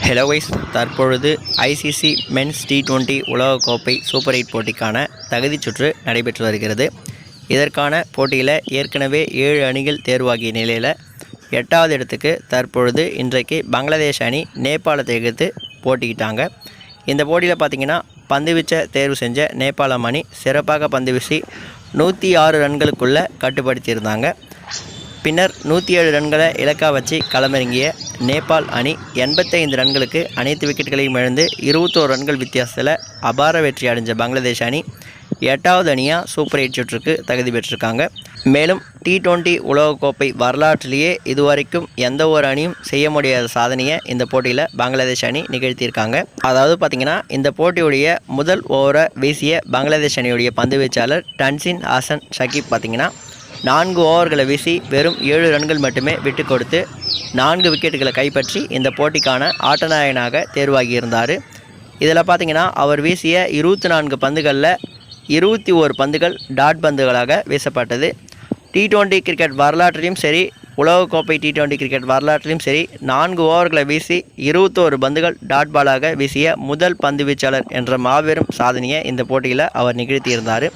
Hello wise தற்பொழுது ICC men's T20 உலகக்கோப்பை super 8 போட்டிக்கான தகுதிச் சுற்று நடைபெற்று வருகிறது. இதற்கான போட்டியில் ஏற்கனவே 7 அணிகள் தேர்வாகிய நிலையில் 8வது இடத்துக்கு தற்பொழுது இன்றைக்கு பங்களாதேஷ் அணி நேபாளத்தை எதிர்த்து போட்டிக்கிட்டாங்க. இந்த போட்டியில் பார்த்திங்கன்னா பந்துவீச்சை தேர்வு செஞ்ச நேபாளம் அணி சிறப்பாக பந்து வீசி 106 ரன்களுக்குள்ளே கட்டுப்படுத்தியிருந்தாங்க. பின்னர் 107 ரன்களை இலக்காக வச்சு களமிறங்கிய நேபாள் அணி 85 ரன்களுக்கு அனைத்து விக்கெட்டுகளையும் இழந்து 21 ரன்கள் வித்தியாசத்தில் அபார வெற்றி அடைஞ்ச பங்களாதேஷ் அணி 8வது அணியாக சூப்பர் 8 சுற்றுக்கு தகுதி பெற்றிருக்காங்க. மேலும் T20 உலகக்கோப்பை வரலாற்றிலேயே இதுவரைக்கும் எந்த ஒரு அணியும் செய்ய முடியாத சாதனையை இந்த போட்டியில் பங்களாதேஷ் அணி நிகழ்த்தியிருக்காங்க. அதாவது பார்த்திங்கன்னா இந்த போட்டியுடைய முதல் ஓவரை வீசிய பங்களாதேஷ் அணியுடைய பந்து வீச்சாளர் டன்சின் ஹாசன் ஷகீப் பார்த்திங்கன்னா 4 ஓவர்களை வீசி வெறும் 7 ரன்கள் மட்டுமே விட்டு கொடுத்து 4 விக்கெட்டுகளை கைப்பற்றி இந்த போட்டிக்கான ஆட்டநாயகனாக தேர்வாகியிருந்தார். இதில் பார்த்திங்கன்னா அவர் வீசிய 24 பந்துகளில் 21 பந்துகள் டாட் பந்துகளாக வீசப்பட்டது. T20 கிரிக்கெட் வரலாற்றிலும் சரி, உலகக்கோப்பை T20 கிரிக்கெட் வரலாற்றிலும் சரி 4 ஓவர்களை வீசி 21 பந்துகள் டாட் பாலாக வீசிய முதல் பந்து வீச்சாளர் என்ற மாபெரும் சாதனையை இந்த போட்டியில் அவர் நிகழ்த்தியிருந்தார்.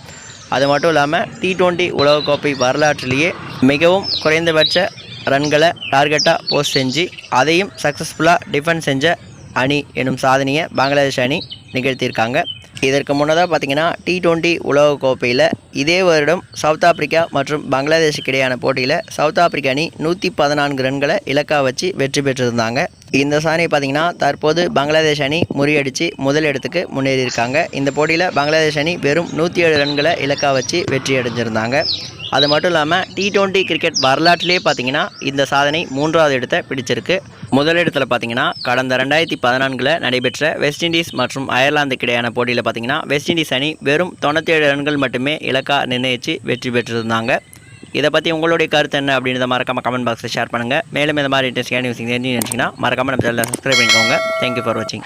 அது மட்டும் இல்லாமல் T20 உலகக்கோப்பை வரலாற்றிலேயே மிகவும் குறைந்தபட்ச ரன்களை டார்கெட்டாக போஸ்ட் செஞ்சு அதையும் சக்ஸஸ்ஃபுல்லாக டிஃபெண்ட் செஞ்ச அணி எனும் சாதனையை பங்களாதேஷ் அணி நிகழ்த்தியிருக்காங்க. இதற்கு முன்னதாக பார்த்திங்கன்னா T20 உலகக்கோப்பையில் இதே வருடம் சவுத் ஆப்பிரிக்கா மற்றும் பங்களாதேஷுக்கு இடையான போட்டியில் சவுத் ஆப்பிரிக்கா அணி 114 ரன்களை இலக்காக வச்சு வெற்றி பெற்றிருந்தாங்க. இந்த சாதனை பார்த்திங்கன்னா தற்போது பங்களாதேஷ் அணி முறியடித்து முதல் இடத்துக்கு முன்னேறியிருக்காங்க. இந்த போட்டியில் பங்களாதேஷ் அணி வெறும் 107 ரன்களை இலக்காக வச்சு வெற்றி அடைஞ்சிருந்தாங்க. அது மட்டும் இல்லாமல் T20 கிரிக்கெட் வரலாற்றிலே பார்த்திங்கன்னா இந்த சாதனை 3வது இடத்தை பிடிச்சிருக்கு. முதல் இடத்துல பார்த்திங்கன்னா கடந்த 2014 நடைபெற்ற வெஸ்ட் இண்டீஸ் மற்றும் அயர்லாந்துக்கு இடையான போட்டியில் பார்த்திங்கன்னா வெஸ்ட் இண்டீஸ் அணி வெறும் 97 ரன்கள் மட்டுமே இலக்காக நிர்ணயித்து வெற்றி பெற்றிருந்தாங்க. இதை பற்றி உங்களுடைய கருத்து என்ன அப்படின்றத மறக்காமல் கமெண்ட் பாக்ஸில் ஷேர் பண்ணுங்கள். மேலும் இந்த மாதிரி இன்ட்ரெஸ்டிங்கான நியூஸ் தெரிஞ்சு நினச்சிங்கன்னா மறக்காமல் நம்ம சேனலை சப்ஸ்கிரைப் பண்ணிக்கோங்க. தேங்க்யூ ஃபார் வாட்சிங்.